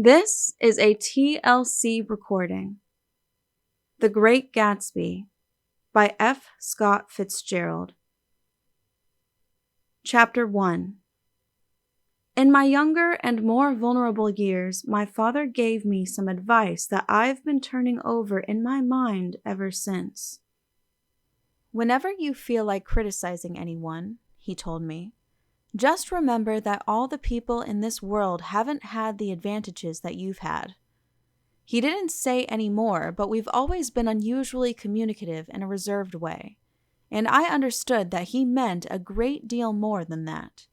This is a TLC recording. The Great Gatsby by F. Scott Fitzgerald. Chapter 1. In my younger and more vulnerable years, my father gave me some advice that I've been turning over in my mind ever since. Whenever you feel like criticizing anyone, he told me, just remember that all the people in this world haven't had the advantages that you've had. He didn't say any more, but we've always been unusually communicative in a reserved way, and I understood that he meant a great deal more than that.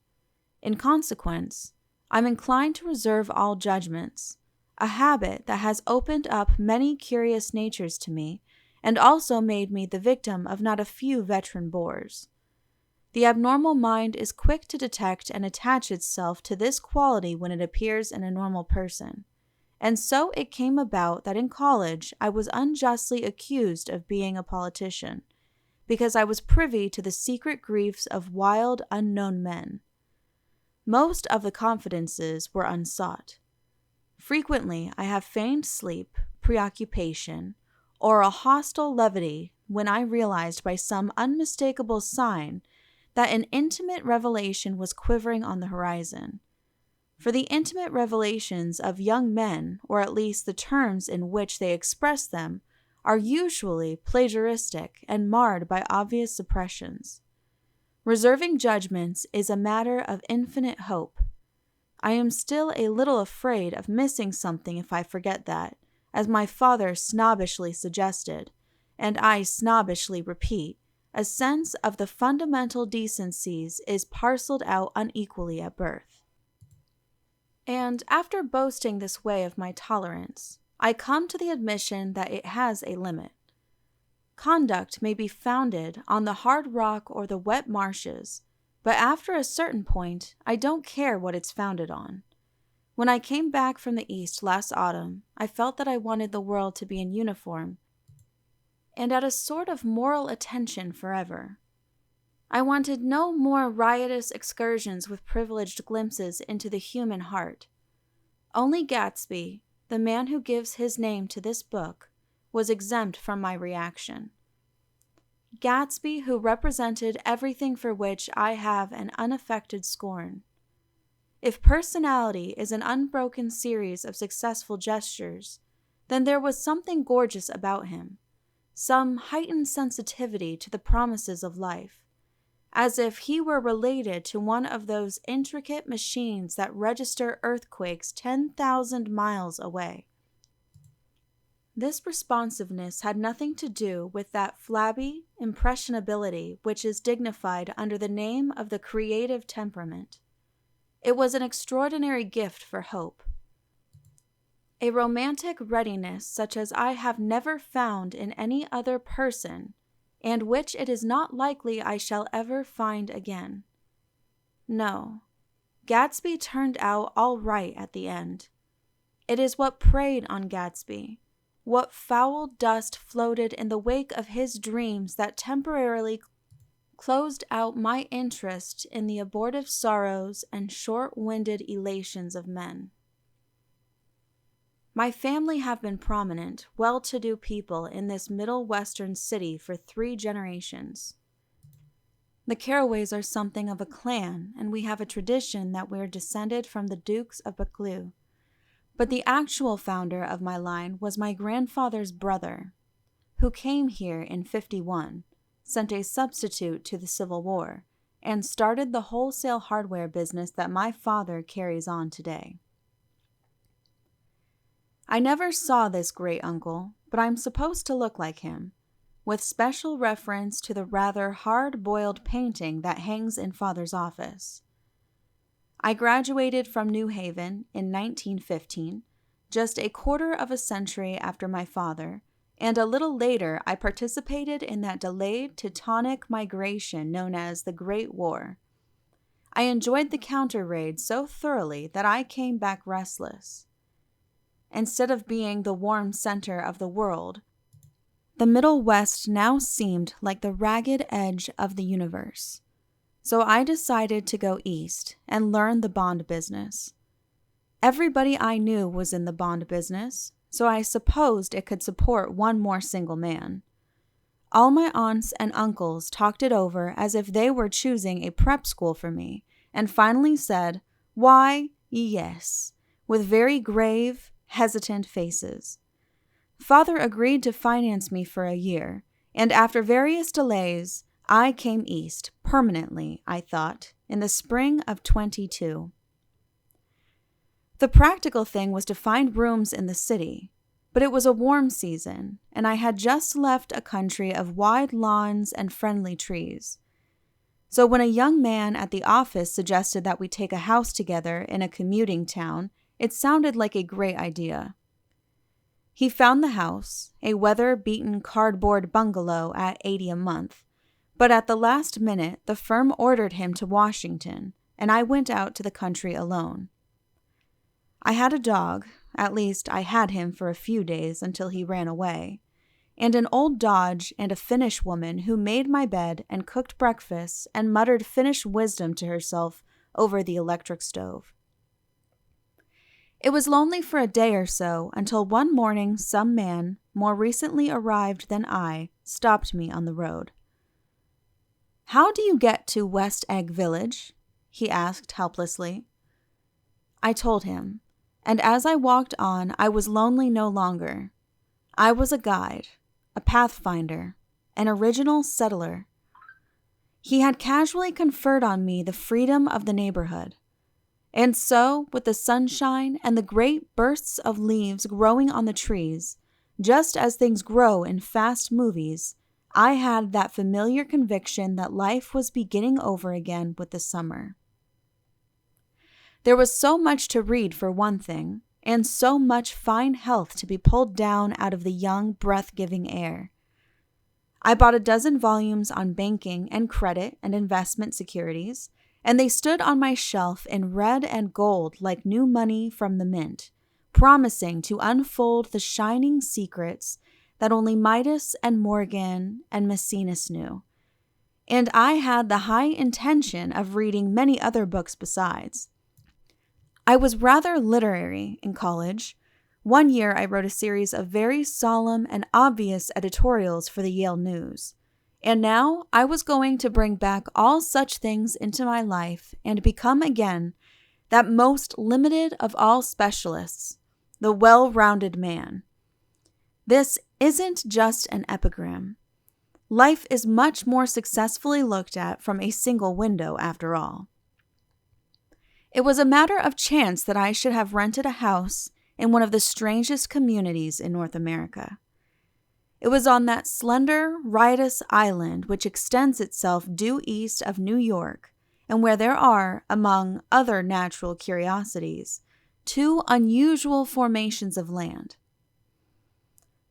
In consequence, I'm inclined to reserve all judgments, a habit that has opened up many curious natures to me and also made me the victim of not a few veteran bores. The abnormal mind is quick to detect and attach itself to this quality when it appears in a normal person, and so it came about that in college I was unjustly accused of being a politician, because I was privy to the secret griefs of wild, unknown men. Most of the confidences were unsought. Frequently I have feigned sleep, preoccupation, or a hostile levity when I realized by some unmistakable sign that an intimate revelation was quivering on the horizon. For the intimate revelations of young men, or at least the terms in which they express them, are usually plagiaristic and marred by obvious suppressions. Reserving judgments is a matter of infinite hope. I am still a little afraid of missing something if I forget that, as my father snobbishly suggested, and I snobbishly repeat, a sense of the fundamental decencies is parceled out unequally at birth. And after boasting this way of my tolerance, I come to the admission that it has a limit. Conduct may be founded on the hard rock or the wet marshes, but after a certain point, I don't care what it's founded on. When I came back from the East last autumn, I felt that I wanted the world to be in uniform and at a sort of moral attention forever. I wanted no more riotous excursions with privileged glimpses into the human heart. Only Gatsby, the man who gives his name to this book, was exempt from my reaction. Gatsby, who represented everything for which I have an unaffected scorn. If personality is an unbroken series of successful gestures, then there was something gorgeous about him, some heightened sensitivity to the promises of life, as if he were related to one of those intricate machines that register earthquakes 10,000 miles away. This responsiveness had nothing to do with that flabby impressionability which is dignified under the name of the creative temperament. It was an extraordinary gift for hope, a romantic readiness such as I have never found in any other person, and which it is not likely I shall ever find again. No, Gatsby turned out all right at the end. It is what preyed on Gatsby, what foul dust floated in the wake of his dreams that temporarily closed out my interest in the abortive sorrows and short-winded elations of men. My family have been prominent, well-to-do people in this Middle Western city for 3 generations. The Carraways are something of a clan, and we have a tradition that we're descended from the Dukes of Buccleuch. But the actual founder of my line was my grandfather's brother, who came here in '51, sent a substitute to the Civil War, and started the wholesale hardware business that my father carries on today. I never saw this great uncle, but I'm supposed to look like him, with special reference to the rather hard-boiled painting that hangs in Father's office. I graduated from New Haven in 1915, just a quarter of a century after my father, and a little later I participated in that delayed Teutonic migration known as the Great War. I enjoyed the counter-raid so thoroughly that I came back restless. Instead of being the warm center of the world, the Middle West now seemed like the ragged edge of the universe. So I decided to go east and learn the bond business. Everybody I knew was in the bond business, so I supposed it could support one more single man. All my aunts and uncles talked it over as if they were choosing a prep school for me, and finally said, "Why, yes," with very grave, hesitant faces. Father agreed to finance me for a year, and after various delays, I came east, permanently, I thought, in the spring of 22. The practical thing was to find rooms in the city, but it was a warm season, and I had just left a country of wide lawns and friendly trees. So when a young man at the office suggested that we take a house together in a commuting town, it sounded like a great idea. He found the house, a weather-beaten cardboard bungalow at $80 a month, but at the last minute the firm ordered him to Washington, and I went out to the country alone. I had a dog, at least I had him for a few days until he ran away, and an old Dodge and a Finnish woman who made my bed and cooked breakfast and muttered Finnish wisdom to herself over the electric stove. It was lonely for a day or so until one morning some man, more recently arrived than I, stopped me on the road. "How do you get to West Egg Village?" he asked helplessly. I told him, and as I walked on, I was lonely no longer. I was a guide, a pathfinder, an original settler. He had casually conferred on me the freedom of the neighborhood. And so, with the sunshine and the great bursts of leaves growing on the trees, just as things grow in fast movies, I had that familiar conviction that life was beginning over again with the summer. There was so much to read for one thing, and so much fine health to be pulled down out of the young, breath-giving air. I bought a dozen volumes on banking and credit and investment securities, and they stood on my shelf in red and gold like new money from the mint, promising to unfold the shining secrets that only Midas and Morgan and Maecenas knew. And I had the high intention of reading many other books besides. I was rather literary in college. One year I wrote a series of very solemn and obvious editorials for the Yale News. And now I was going to bring back all such things into my life and become again that most limited of all specialists, the well-rounded man. This isn't just an epigram. Life is much more successfully looked at from a single window, after all. It was a matter of chance that I should have rented a house in one of the strangest communities in North America. It was on that slender, riotous island which extends itself due east of New York, and where there are, among other natural curiosities, 2 unusual formations of land.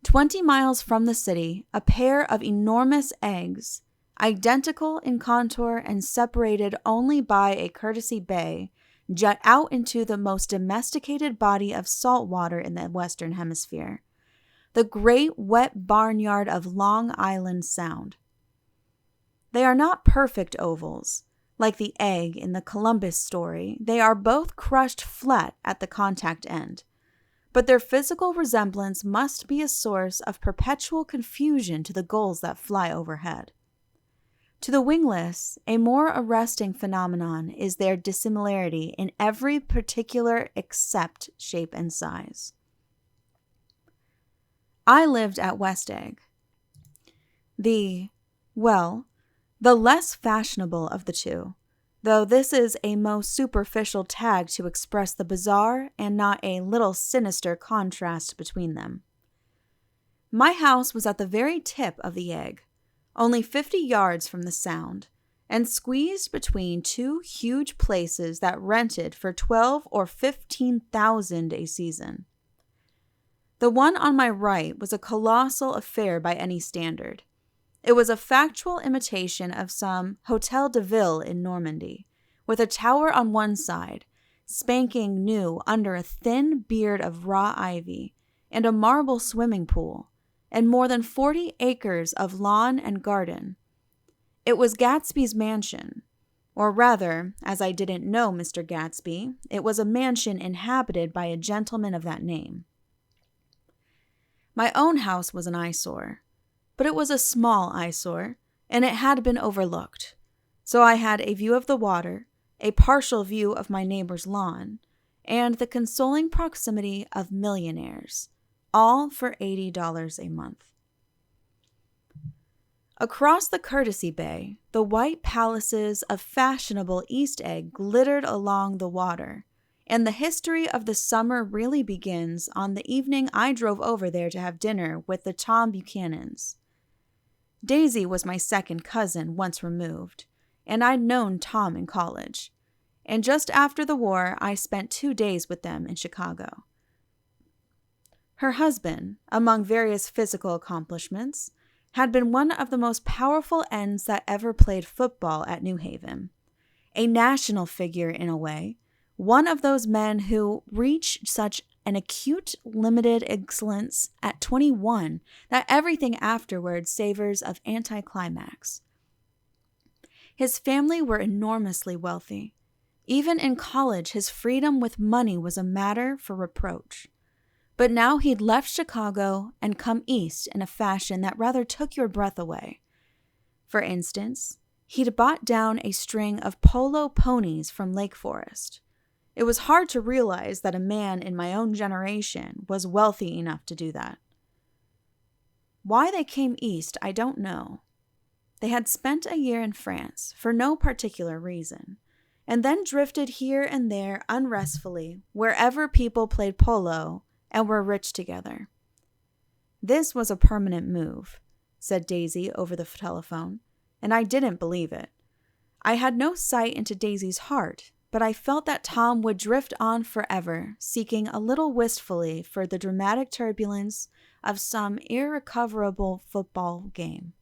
20 miles from the city, a pair of enormous eggs, identical in contour and separated only by a courtesy bay, jut out into the most domesticated body of salt water in the Western Hemisphere, the great wet barnyard of Long Island Sound. They are not perfect ovals. Like the egg in the Columbus story, they are both crushed flat at the contact end. But their physical resemblance must be a source of perpetual confusion to the gulls that fly overhead. To the wingless, a more arresting phenomenon is their dissimilarity in every particular except shape and size. I lived at West Egg, the less fashionable of the two, though this is a most superficial tag to express the bizarre and not a little sinister contrast between them. My house was at the very tip of the egg, only 50 yards from the Sound, and squeezed between 2 huge places that rented for $12,000 or $15,000 a season. The one on my right was a colossal affair by any standard. It was a factual imitation of some Hôtel de Ville in Normandy, with a tower on one side, spanking new under a thin beard of raw ivy, and a marble swimming pool, and more than 40 acres of lawn and garden. It was Gatsby's mansion, Or rather, as I didn't know Mr. Gatsby, it was a mansion inhabited by a gentleman of that name. My own house was an eyesore, but it was a small eyesore, and it had been overlooked. So I had a view of the water, a partial view of my neighbor's lawn, and the consoling proximity of millionaires, all for $80 a month. Across the Courtesy Bay, the white palaces of fashionable East Egg glittered along the water, and the history of the summer really begins on the evening I drove over there to have dinner with the Tom Buchanans. Daisy was my second cousin once removed, and I'd known Tom in college, and just after the war I spent 2 days with them in Chicago. Her husband, among various physical accomplishments, had been one of the most powerful ends that ever played football at New Haven, a national figure in a way, one of those men who reach such an acute, limited excellence at 21 that everything afterward savors of anticlimax. His family were enormously wealthy. Even in college, his freedom with money was a matter for reproach. But now he'd left Chicago and come east in a fashion that rather took your breath away. For instance, he'd bought down a string of polo ponies from Lake Forest. It was hard to realize that a man in my own generation was wealthy enough to do that. Why they came east, I don't know. They had spent a year in France for no particular reason, and then drifted here and there unrestfully wherever people played polo and were rich together. This was a permanent move, said Daisy over the telephone, and I didn't believe it. I had no sight into Daisy's heart, but I felt that Tom would drift on forever, seeking a little wistfully for the dramatic turbulence of some irrecoverable football game.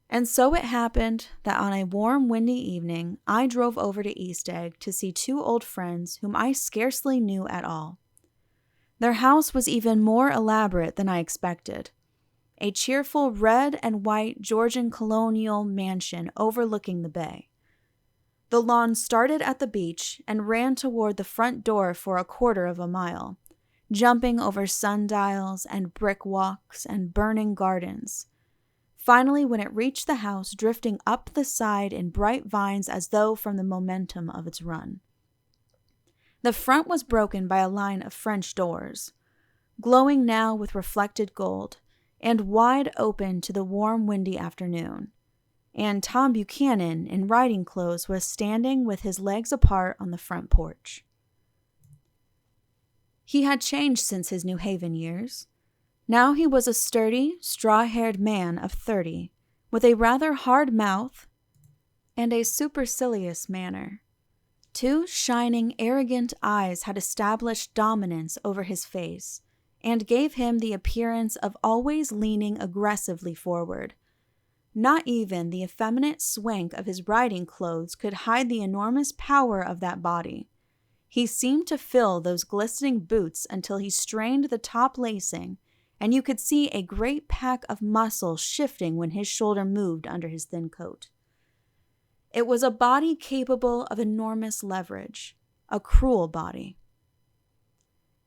And so it happened that on a warm, windy evening, I drove over to East Egg to see 2 old friends whom I scarcely knew at all. Their house was even more elaborate than I expected. A cheerful red and white Georgian colonial mansion overlooking the bay. The lawn started at the beach and ran toward the front door for 1/4 of a mile, jumping over sundials and brick walks and burning gardens. Finally, when it reached the house, drifting up the side in bright vines as though from the momentum of its run. The front was broken by a line of French doors, glowing now with reflected gold, and wide open to the warm, windy afternoon. And Tom Buchanan, in riding clothes, was standing with his legs apart on the front porch. He had changed since his New Haven years. Now he was a sturdy, straw-haired man of 30, with a rather hard mouth and a supercilious manner. 2 shining, arrogant eyes had established dominance over his face and gave him the appearance of always leaning aggressively forward. Not even the effeminate swank of his riding clothes could hide the enormous power of that body. He seemed to fill those glistening boots until he strained the top lacing, and you could see a great pack of muscle shifting when his shoulder moved under his thin coat. It was a body capable of enormous leverage, a cruel body.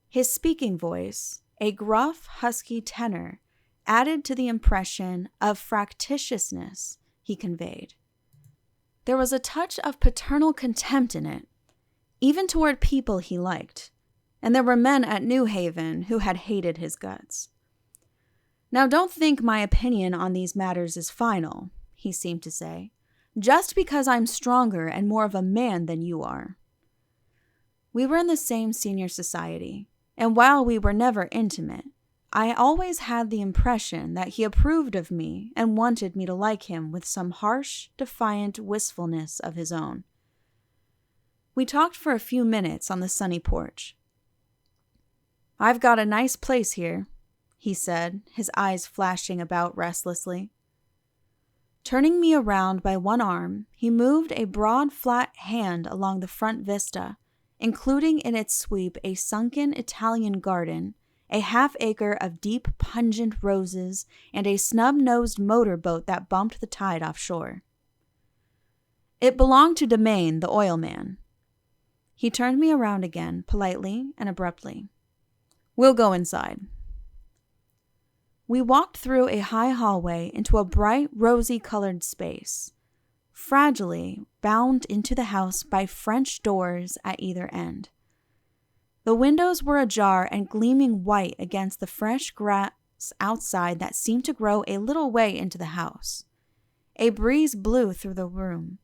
His speaking voice, a gruff, husky tenor, added to the impression of fractiousness he conveyed. There was a touch of paternal contempt in it, even toward people he liked, and there were men at New Haven who had hated his guts. Now don't think my opinion on these matters is final, he seemed to say, just because I'm stronger and more of a man than you are. We were in the same senior society, and while we were never intimate, I always had the impression that he approved of me and wanted me to like him with some harsh, defiant wistfulness of his own. We talked for a few minutes on the sunny porch. "I've got a nice place here," he said, his eyes flashing about restlessly. Turning me around by one arm, he moved a broad, flat hand along the front vista, including in its sweep a sunken Italian garden, a half-acre of deep, pungent roses, and a snub-nosed motorboat that bumped the tide offshore. It belonged to Domain, the oil man. He turned me around again, politely and abruptly. We'll go inside. We walked through a high hallway into a bright, rosy-colored space, fragilely bound into the house by French doors at either end. The windows were ajar and gleaming white against the fresh grass outside that seemed to grow a little way into the house. A breeze blew through the room,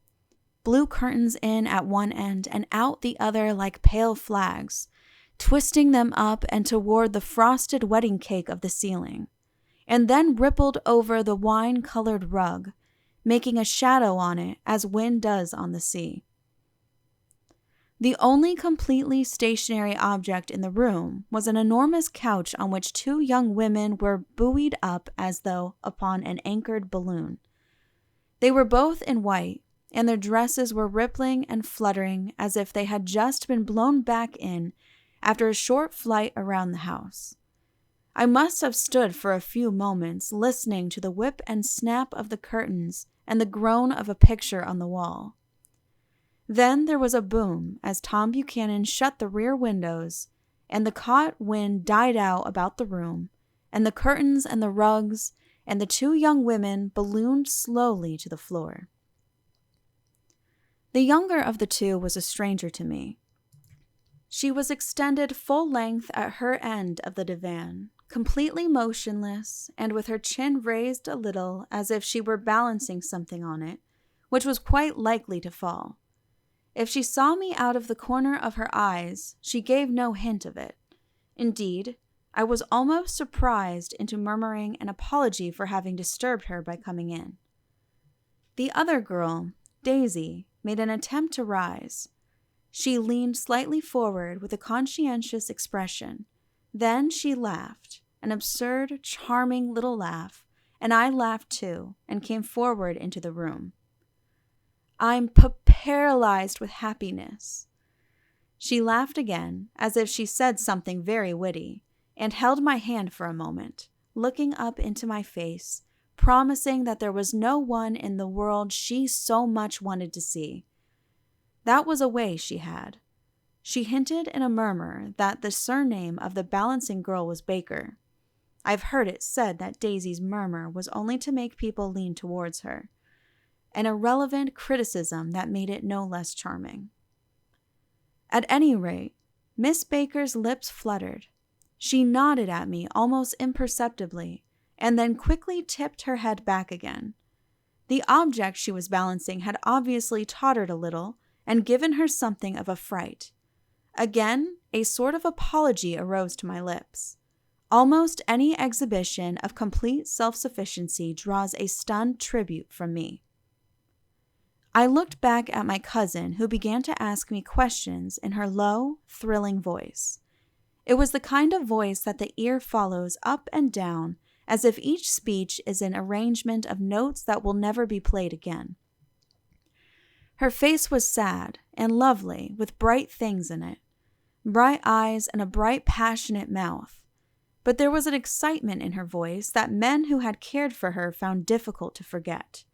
blew curtains in at one end and out the other like pale flags, twisting them up and toward the frosted wedding cake of the ceiling, and then rippled over the wine-colored rug, making a shadow on it as wind does on the sea. The only completely stationary object in the room was an enormous couch on which two young women were buoyed up as though upon an anchored balloon. They were both in white, and their dresses were rippling and fluttering as if they had just been blown back in after a short flight around the house. I must have stood for a few moments listening to the whip and snap of the curtains and the groan of a picture on the wall. Then there was a boom as Tom Buchanan shut the rear windows, and the caught wind died out about the room, and the curtains and the rugs and the two young women ballooned slowly to the floor. The younger of the two was a stranger to me. She was extended full length at her end of the divan, completely motionless and with her chin raised a little as if she were balancing something on it, which was quite likely to fall. If she saw me out of the corner of her eyes, she gave no hint of it. Indeed, I was almost surprised into murmuring an apology for having disturbed her by coming in. The other girl, Daisy, made an attempt to rise. She leaned slightly forward with a conscientious expression. Then she laughed, an absurd, charming little laugh, and I laughed too, and came forward into the room. I'm paralyzed with happiness. She laughed again, as if she said something very witty, and held my hand for a moment, looking up into my face, promising that there was no one in the world she so much wanted to see. That was a way she had. She hinted in a murmur that the surname of the balancing girl was Baker. I've heard it said that Daisy's murmur was only to make people lean towards her, an irrelevant criticism that made it no less charming. At any rate, Miss Baker's lips fluttered. She nodded at me almost imperceptibly, and then quickly tipped her head back again. The object she was balancing had obviously tottered a little and given her something of a fright. Again, a sort of apology arose to my lips. Almost any exhibition of complete self-sufficiency draws a stunned tribute from me. I looked back at my cousin, who began to ask me questions in her low, thrilling voice. It was the kind of voice that the ear follows up and down, as if each speech is an arrangement of notes that will never be played again. Her face was sad and lovely, with bright things in it, bright eyes and a bright, passionate mouth. But there was an excitement in her voice that men who had cared for her found difficult to forget.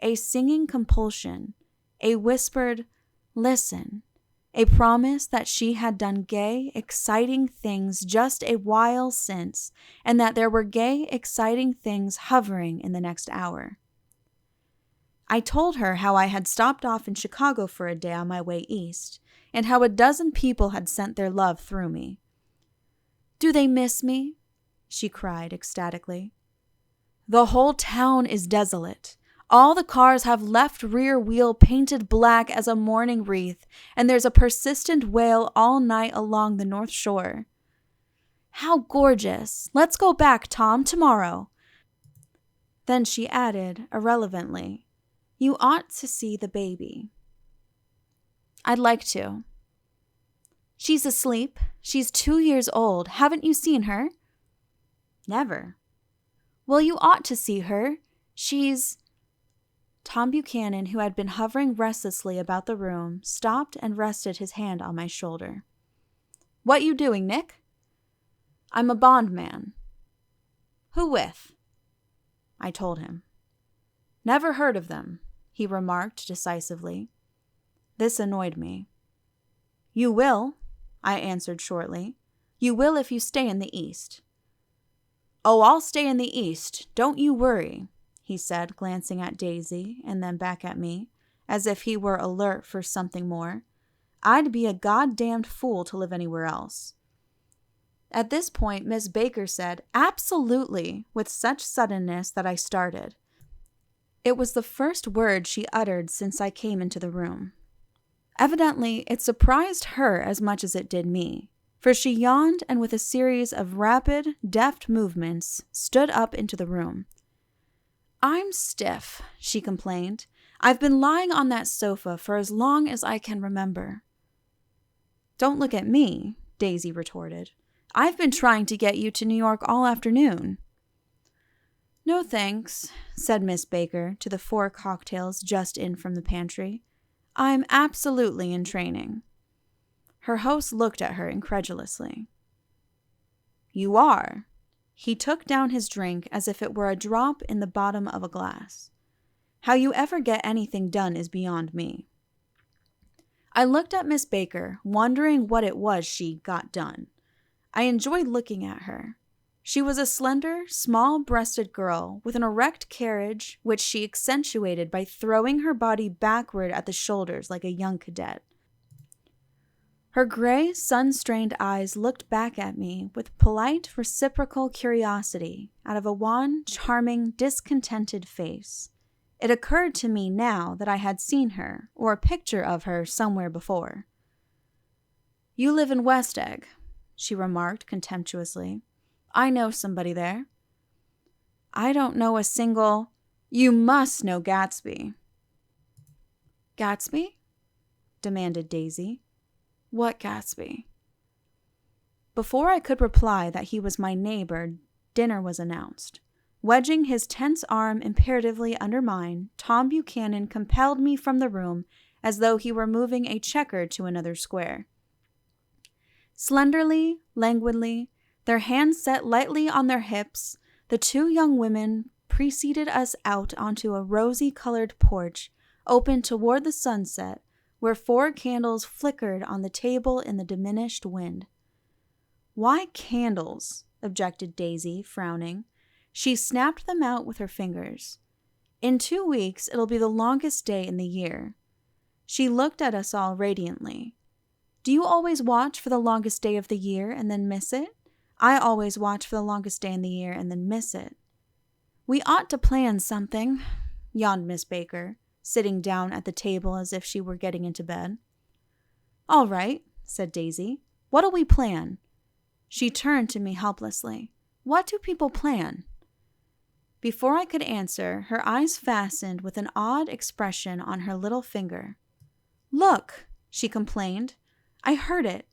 A singing compulsion, a whispered, "Listen," a promise that she had done gay, exciting things just a while since, and that there were gay, exciting things hovering in the next hour. I told her how I had stopped off in Chicago for a day on my way east, and how a dozen people had sent their love through me. "Do they miss me?" she cried ecstatically. "The whole town is desolate. All the cars have left rear wheel painted black as a mourning wreath, and there's a persistent wail all night along the North Shore." "How gorgeous! Let's go back, Tom, tomorrow." Then she added, irrelevantly, "You ought to see the baby." "I'd like to." "She's asleep. She's 2 years old. Haven't you seen her?" "Never." "Well, you ought to see her. She's—" Tom Buchanan, who had been hovering restlessly about the room, stopped and rested his hand on my shoulder. "What you doing, Nick?" "I'm a bondman." "Who with?" I told him. "Never heard of them. he remarked decisively. This annoyed me. You will, I answered shortly. You will if you stay in the East. Oh, I'll stay in the East, don't you worry, he said, glancing at Daisy and then back at me, as if he were alert for something more. I'd be a goddamned fool to live anywhere else. At this point, Miss Baker said, absolutely, with such suddenness that I started. It was the first word she uttered since I came into the room. Evidently, it surprised her as much as it did me, for she yawned and with a series of rapid, deft movements, stood up into the room. I'm stiff, she complained. I've been lying on that sofa for as long as I can remember. Don't look at me, Daisy retorted. I've been trying to get you to New York all afternoon. No thanks, said Miss Baker to the 4 cocktails just in from the pantry. I'm absolutely in training. Her host looked at her incredulously. You are. He took down his drink as if it were a drop in the bottom of a glass. How you ever get anything done is beyond me. I looked at Miss Baker, wondering what it was she got done. I enjoyed looking at her. She was a slender, small-breasted girl with an erect carriage, which she accentuated by throwing her body backward at the shoulders like a young cadet. Her gray, sun-strained eyes looked back at me with polite, reciprocal curiosity out of a wan, charming, discontented face. It occurred to me now that I had seen her, or a picture of her, somewhere before. You live in West Egg, she remarked contemptuously. I know somebody there. I don't know a single... You must know Gatsby. Gatsby? Demanded Daisy. What Gatsby? Before I could reply that he was my neighbor, dinner was announced. Wedging his tense arm imperatively under mine, Tom Buchanan compelled me from the room as though he were moving a checker to another square. Slenderly, languidly, their hands set lightly on their hips, the 2 young women preceded us out onto a rosy-colored porch open toward the sunset, where 4 candles flickered on the table in the diminished wind. Why candles? Objected Daisy, frowning. She snapped them out with her fingers. In 2 weeks, it'll be the longest day in the year. She looked at us all radiantly. Do you always watch for the longest day of the year and then miss it? I always watch for the longest day in the year and then miss it. We ought to plan something, yawned Miss Baker, sitting down at the table as if she were getting into bed. All right, said Daisy. What'll we plan? She turned to me helplessly. What do people plan? Before I could answer, her eyes fastened with an odd expression on her little finger. Look, she complained. I heard it.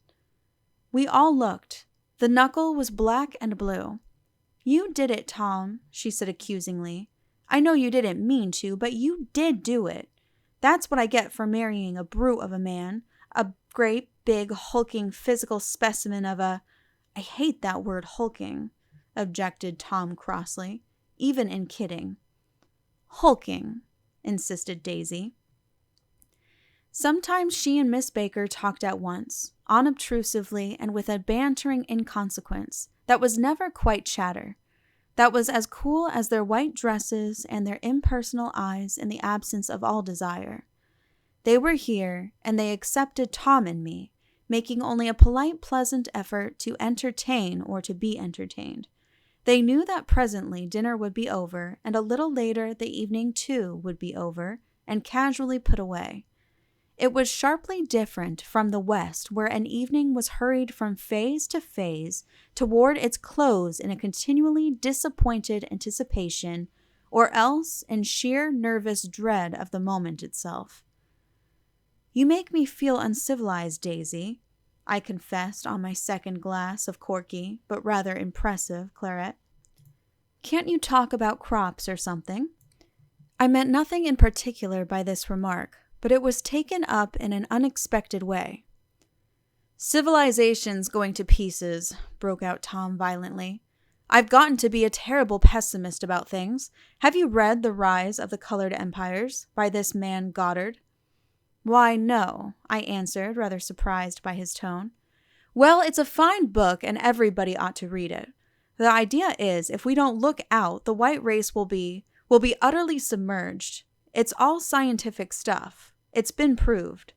We all looked. The knuckle was black and blue. You did it, Tom, she said accusingly. I know you didn't mean to, but you did do it. That's what I get for marrying a brute of a man, a great, big, hulking physical specimen of a... I hate that word hulking, objected Tom crossly, even in kidding. Hulking, insisted Daisy. Sometimes she and Miss Baker talked at once, unobtrusively and with a bantering inconsequence that was never quite chatter, that was as cool as their white dresses and their impersonal eyes in the absence of all desire. They were here, and they accepted Tom and me, making only a polite, pleasant effort to entertain or to be entertained. They knew that presently dinner would be over, and a little later the evening too would be over, and casually put away. It was sharply different from the West, where an evening was hurried from phase to phase toward its close in a continually disappointed anticipation, or else in sheer nervous dread of the moment itself. You make me feel uncivilized, Daisy, I confessed on my second glass of corky, but rather impressive, claret. Can't you talk about crops or something? I meant nothing in particular by this remark, but it was taken up in an unexpected way. Civilization's going to pieces, broke out Tom violently. I've gotten to be a terrible pessimist about things. Have you read The Rise of the Colored Empires by this man Goddard? Why, no, I answered, rather surprised by his tone. Well, it's a fine book and everybody ought to read it. The idea is, if we don't look out, the white race will be utterly submerged. It's all scientific stuff. It's been proved.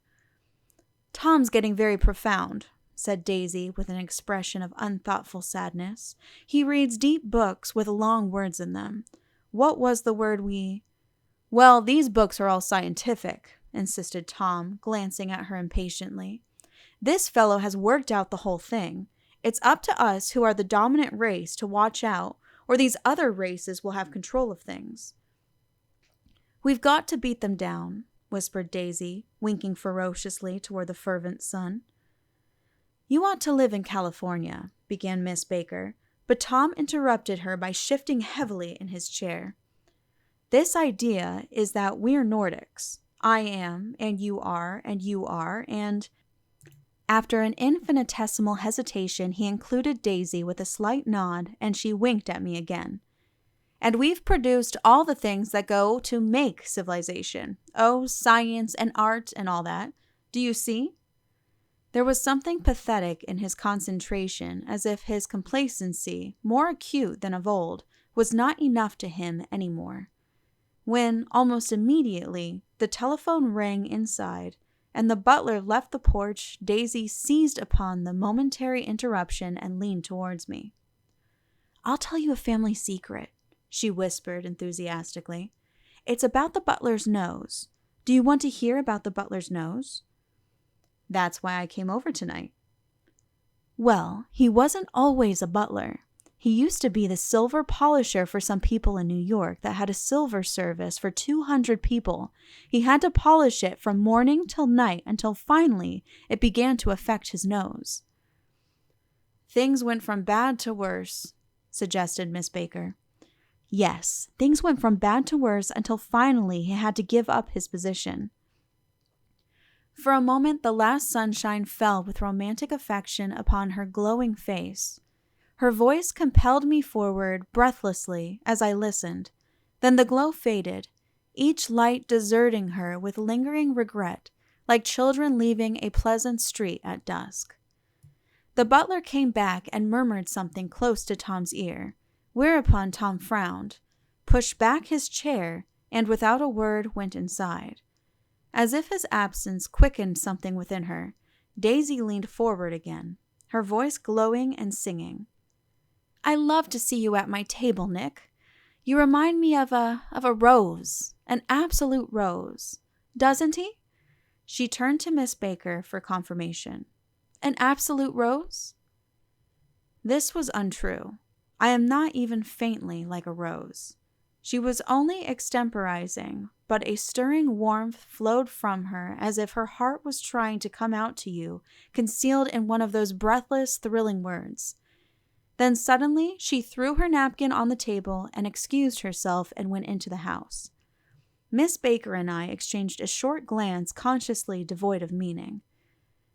Tom's getting very profound, said Daisy with an expression of unthoughtful sadness. He reads deep books with long words in them. What was the word Well, these books are all scientific, insisted Tom, glancing at her impatiently. This fellow has worked out the whole thing. It's up to us who are the dominant race to watch out, or these other races will have control of things. We've got to beat them down, whispered Daisy, winking ferociously toward the fervent sun. You ought to live in California, began Miss Baker, but Tom interrupted her by shifting heavily in his chair. This idea is that we're Nordics. I am, and you are, and... After an infinitesimal hesitation, he included Daisy with a slight nod, and she winked at me again. And we've produced all the things that go to make civilization. Oh, science and art and all that. Do you see? There was something pathetic in his concentration, as if his complacency, more acute than of old, was not enough to him any more. When, almost immediately, the telephone rang inside, and the butler left the porch, Daisy seized upon the momentary interruption and leaned towards me. I'll tell you a family secret, she whispered enthusiastically. It's about the butler's nose. Do you want to hear about the butler's nose? That's why I came over tonight. Well, he wasn't always a butler. He used to be the silver polisher for some people in New York that had a silver service for 200 people. He had to polish it from morning till night until finally it began to affect his nose. Things went from bad to worse, suggested Miss Baker. Yes, things went from bad to worse until finally he had to give up his position. For a moment, the last sunshine fell with romantic affection upon her glowing face. Her voice compelled me forward breathlessly as I listened. Then the glow faded, each light deserting her with lingering regret, like children leaving a pleasant street at dusk. The butler came back and murmured something close to Tom's ear, whereupon Tom frowned, pushed back his chair, and without a word went inside. As if his absence quickened something within her, Daisy leaned forward again, her voice glowing and singing. I love to see you at my table, Nick. You remind me of a rose, an absolute rose. Doesn't he? She turned to Miss Baker for confirmation. An absolute rose? This was untrue. I am not even faintly like a rose. She was only extemporizing, but a stirring warmth flowed from her as if her heart was trying to come out to you, concealed in one of those breathless, thrilling words. Then suddenly she threw her napkin on the table and excused herself and went into the house. Miss Baker and I exchanged a short glance consciously devoid of meaning.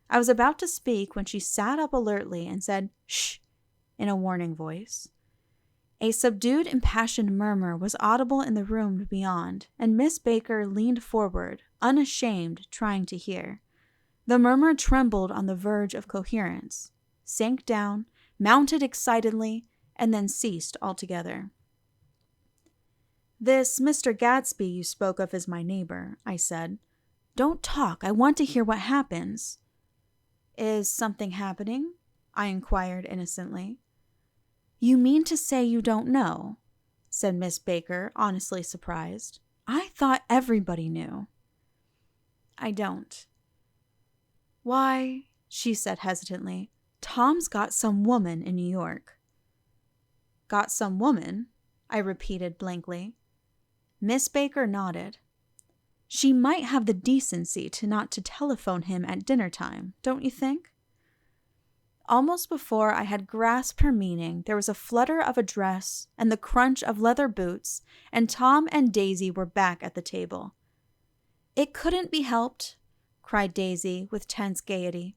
I was about to speak when she sat up alertly and said, "Shh," in a warning voice. A subdued, impassioned murmur was audible in the room beyond, and Miss Baker leaned forward, unashamed, trying to hear. The murmur trembled on the verge of coherence, sank down, mounted excitedly, and then ceased altogether. This Mr. Gatsby you spoke of is my neighbor, I said. Don't talk, I want to hear what happens. Is something happening? I inquired innocently. You mean to say you don't know? Said Miss Baker, honestly surprised. I thought everybody knew. I don't. Why, she said hesitantly, Tom's got some woman in New York. Got some woman? I repeated blankly. Miss Baker nodded. She might have the decency not to telephone him at dinner time, don't you think? Almost before I had grasped her meaning, there was a flutter of a dress and the crunch of leather boots, and Tom and Daisy were back at the table. It couldn't be helped, cried Daisy with tense gaiety.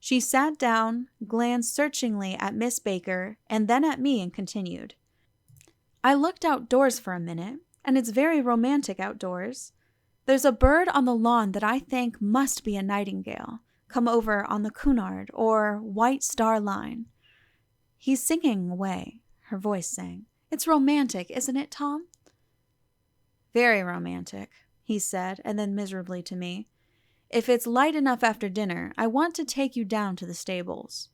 She sat down, glanced searchingly at Miss Baker, and then at me and continued. I looked outdoors for a minute, and it's very romantic outdoors. There's a bird on the lawn that I think must be a nightingale, come over on the Cunard or White Star Line. He's singing away, her voice sang. It's romantic, isn't it, Tom? Very romantic, he said, and then miserably to me. If it's light enough after dinner, I want to take you down to the stables.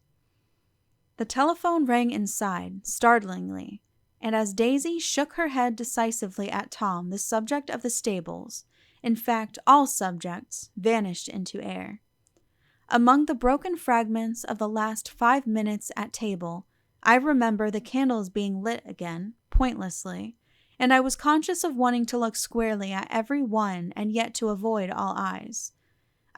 The telephone rang inside, startlingly, and as Daisy shook her head decisively at Tom, the subject of the stables, in fact all subjects, vanished into air. Among the broken fragments of the last 5 minutes at table, I remember the candles being lit again, pointlessly, and I was conscious of wanting to look squarely at every one and yet to avoid all eyes.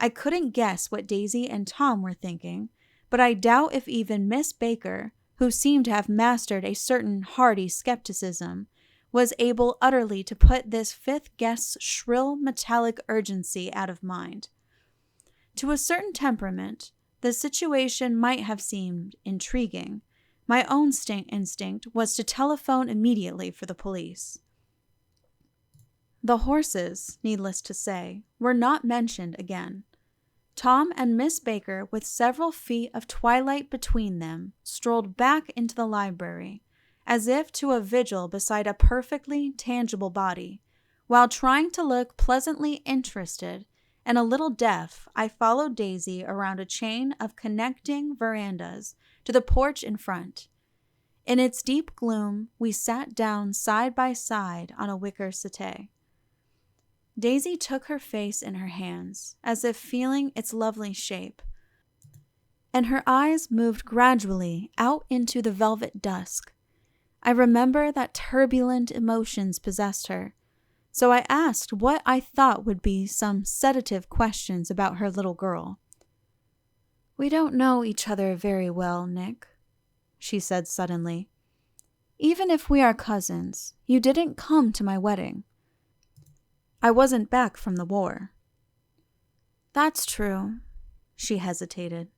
I couldn't guess what Daisy and Tom were thinking, but I doubt if even Miss Baker, who seemed to have mastered a certain hearty skepticism, was able utterly to put this fifth guest's shrill metallic urgency out of mind. To a certain temperament, the situation might have seemed intriguing. My own instinct was to telephone immediately for the police. The horses, needless to say, were not mentioned again. Tom and Miss Baker, with several feet of twilight between them, strolled back into the library, as if to a vigil beside a perfectly tangible body. While trying to look pleasantly interested and a little deaf, I followed Daisy around a chain of connecting verandas to the porch in front. In its deep gloom, we sat down side by side on a wicker settee. Daisy took her face in her hands, as if feeling its lovely shape, and her eyes moved gradually out into the velvet dusk. I remember that turbulent emotions possessed her, so I asked what I thought would be some sedative questions about her little girl. "We don't know each other very well, Nick," she said suddenly. "Even if we are cousins, you didn't come to my wedding. I wasn't back from the war." "That's true," she hesitated.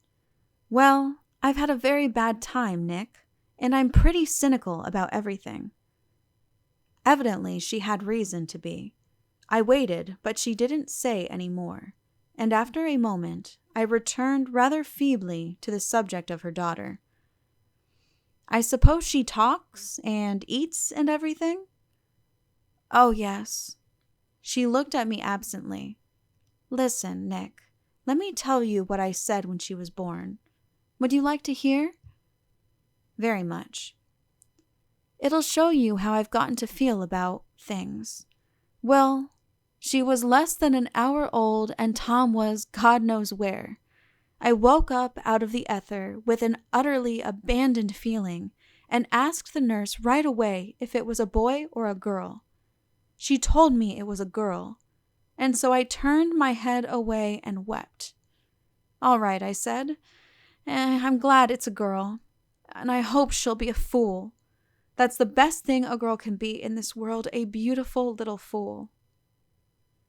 "Well, I've had a very bad time, Nick, and I'm pretty cynical about everything." Evidently, she had reason to be. I waited, but she didn't say any more, and after a moment, I returned rather feebly to the subject of her daughter. "I suppose she talks and eats and everything?" "Oh, yes." She looked at me absently. "Listen, Nick, let me tell you what I said when she was born. Would you like to hear?" "Very much." "It'll show you how I've gotten to feel about things. Well, she was less than an hour old and Tom was God knows where. I woke up out of the ether with an utterly abandoned feeling and asked the nurse right away if it was a boy or a girl. She told me it was a girl, and so I turned my head away and wept. 'All right,' I said. 'I'm glad it's a girl, and I hope she'll be a fool. That's the best thing a girl can be in this world, a beautiful little fool.'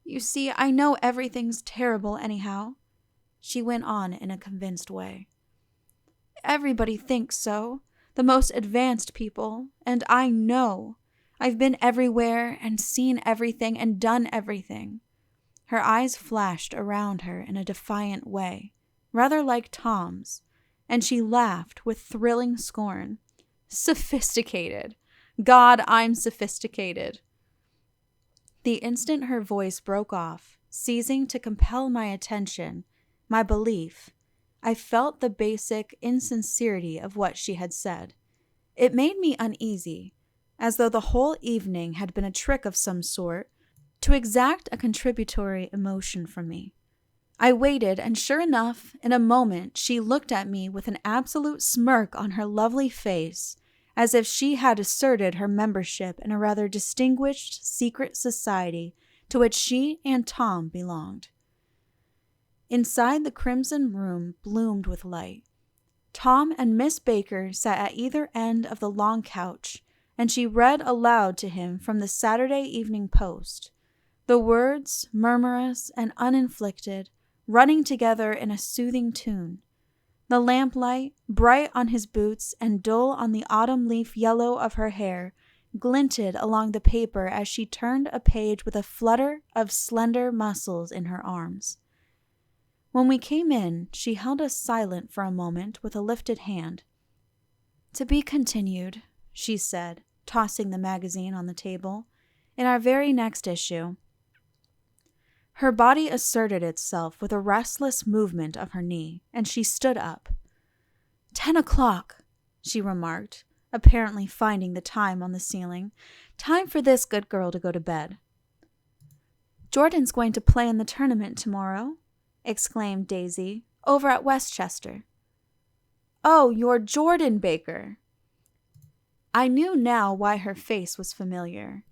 You see, I know everything's terrible anyhow," she went on in a convinced way. "Everybody thinks so, the most advanced people, and I know. I've been everywhere and seen everything and done everything." Her eyes flashed around her in a defiant way, rather like Tom's, and she laughed with thrilling scorn. "Sophisticated! God, I'm sophisticated." The instant her voice broke off, ceasing to compel my attention, my belief, I felt the basic insincerity of what she had said. It made me uneasy, as though the whole evening had been a trick of some sort to exact a contributory emotion from me. I waited, and sure enough, in a moment she looked at me with an absolute smirk on her lovely face, as if she had asserted her membership in a rather distinguished secret society to which she and Tom belonged. Inside, the crimson room bloomed with light. Tom and Miss Baker sat at either end of the long couch, and she read aloud to him from the Saturday Evening Post, the words, murmurous and uninflected, running together in a soothing tune. The lamplight, bright on his boots and dull on the autumn leaf yellow of her hair, glinted along the paper as she turned a page with a flutter of slender muscles in her arms. When we came in, she held us silent for a moment with a lifted hand. "To be continued," she said, tossing the magazine on the table, "in our very next issue." Her body asserted itself with a restless movement of her knee, and she stood up. 10 o'clock, she remarked, apparently finding the time on the ceiling. "Time for this good girl to go to bed." "Jordan's going to play in the tournament tomorrow," exclaimed Daisy, "over at Westchester." "Oh, you're Jordan Baker." I knew now why her face was familiar.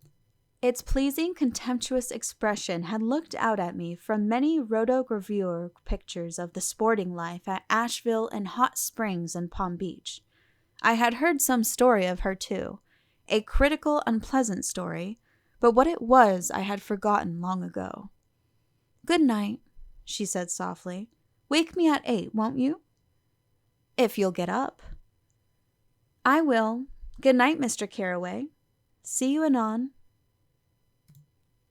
Its pleasing, contemptuous expression had looked out at me from many rotogravure pictures of the sporting life at Asheville and Hot Springs and Palm Beach. I had heard some story of her too, a critical, unpleasant story, but what it was I had forgotten long ago. "Good night," she said softly. "Wake me at 8, won't you?" "If you'll get up." "I will. Good night, Mr. Carroway. See you anon."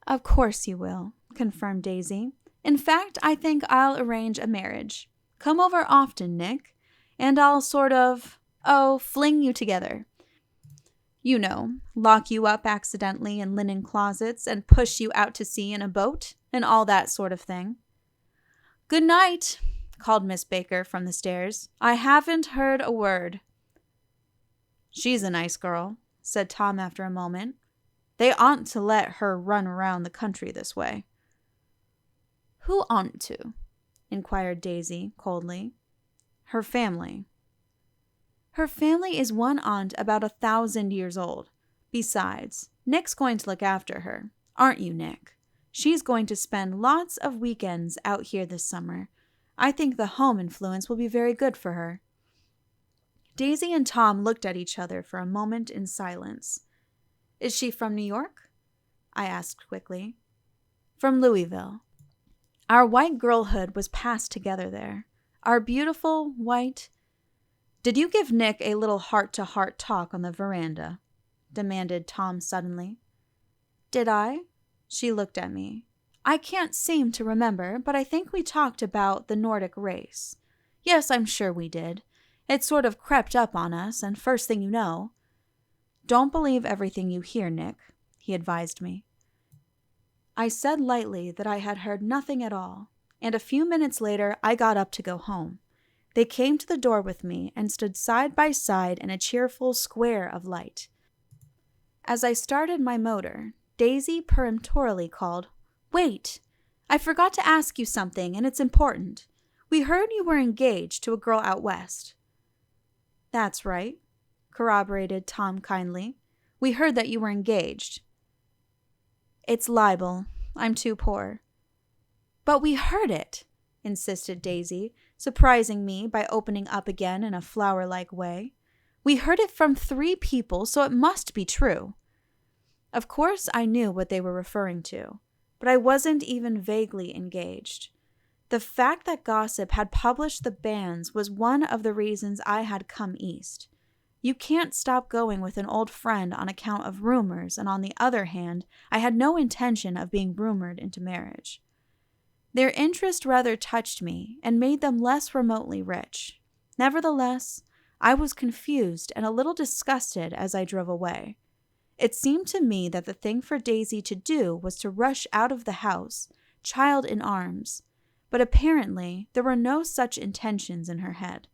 "Of course you will," confirmed Daisy. "In fact, I think I'll arrange a marriage. Come over often, Nick, and I'll fling you together. You know, lock you up accidentally in linen closets and push you out to sea in a boat, and all that sort of thing." "Good night," called Miss Baker from the stairs. "I haven't heard a word." "She's a nice girl," said Tom after a moment. "They oughtn't to let her run around the country this way." "Who oughtn't to?" inquired Daisy coldly. "Her family." "Her family is one aunt about 1,000 years old. Besides, Nick's going to look after her. Aren't you, Nick? She's going to spend lots of weekends out here this summer. I think the home influence will be very good for her." Daisy and Tom looked at each other for a moment in silence. "Is she from New York?" I asked quickly. "From Louisville. Our white girlhood was passed together there. Our beautiful, white—" "Did you give Nick a little heart-to-heart talk on the veranda?" demanded Tom suddenly. "Did I?" She looked at me. "I can't seem to remember, but I think we talked about the Nordic race. Yes, I'm sure we did. It sort of crept up on us, and first thing you know—" "Don't believe everything you hear, Nick," he advised me. I said lightly that I had heard nothing at all, and a few minutes later I got up to go home. They came to the door with me and stood side by side in a cheerful square of light. As I started my motor, Daisy peremptorily called, "Wait! I forgot to ask you something, and it's important. We heard you were engaged to a girl out west." "That's right," corroborated Tom kindly. "We heard that you were engaged." "It's libel. I'm too poor." "But we heard it," insisted Daisy, surprising me by opening up again in a flower-like way. "We heard it from 3 people, so it must be true." Of course I knew what they were referring to, but I wasn't even vaguely engaged. The fact that gossip had published the banns was one of the reasons I had come east. You can't stop going with an old friend on account of rumors, and on the other hand, I had no intention of being rumored into marriage. Their interest rather touched me and made them less remotely rich. Nevertheless, I was confused and a little disgusted as I drove away. It seemed to me that the thing for Daisy to do was to rush out of the house, child in arms, but apparently there were no such intentions in her head.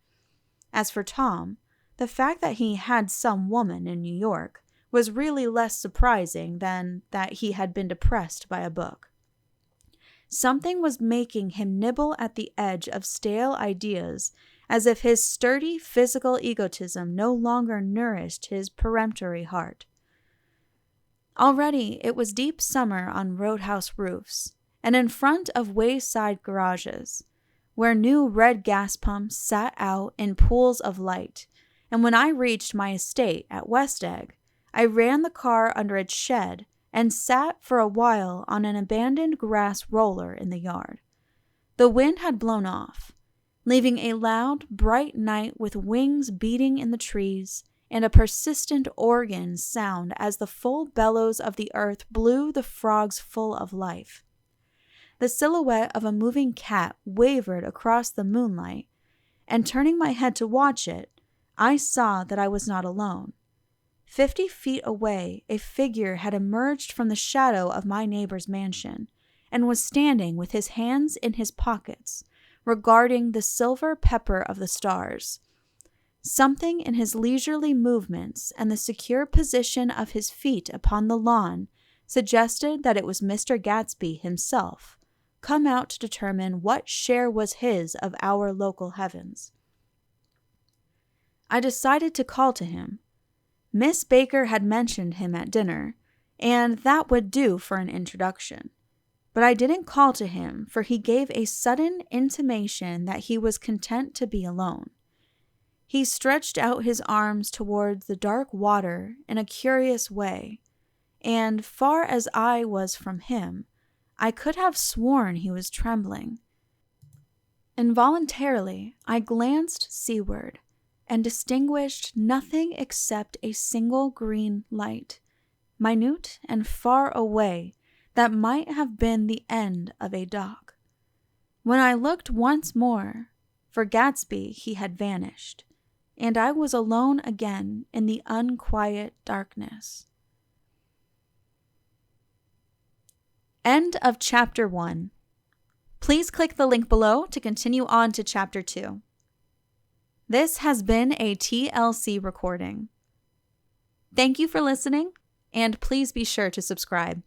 As for Tom, the fact that he had some woman in New York was really less surprising than that he had been depressed by a book. Something was making him nibble at the edge of stale ideas, as if his sturdy physical egotism no longer nourished his peremptory heart. Already it was deep summer on roadhouse roofs, and in front of wayside garages, where new red gas pumps sat out in pools of light, and when I reached my estate at West Egg, I ran the car under its shed and sat for a while on an abandoned grass roller in the yard. The wind had blown off. leaving a loud, bright night with wings beating in the trees and a persistent organ sound as the full bellows of the earth blew the frogs full of life. The silhouette of a moving cat wavered across the moonlight, and turning my head to watch it, I saw that I was not alone. 50 feet away, a figure had emerged from the shadow of my neighbor's mansion and was standing with his hands in his pockets, regarding the silver pepper of the stars. Something in his leisurely movements and the secure position of his feet upon the lawn suggested that it was Mr. Gatsby himself, come out to determine what share was his of our local heavens. I decided to call to him. Miss Baker had mentioned him at dinner, and that would do for an introduction. But I didn't call to him, for he gave a sudden intimation that he was content to be alone. He stretched out his arms towards the dark water in a curious way, and far as I was from him, I could have sworn he was trembling. Involuntarily, I glanced seaward and distinguished nothing except a single green light, minute and far away, that might have been the end of a dock. When I looked once more, for Gatsby he had vanished, and I was alone again in the unquiet darkness. End of Chapter 1. Please click the link below to continue on to Chapter 2. This has been a TLC recording. Thank you for listening, and please be sure to subscribe.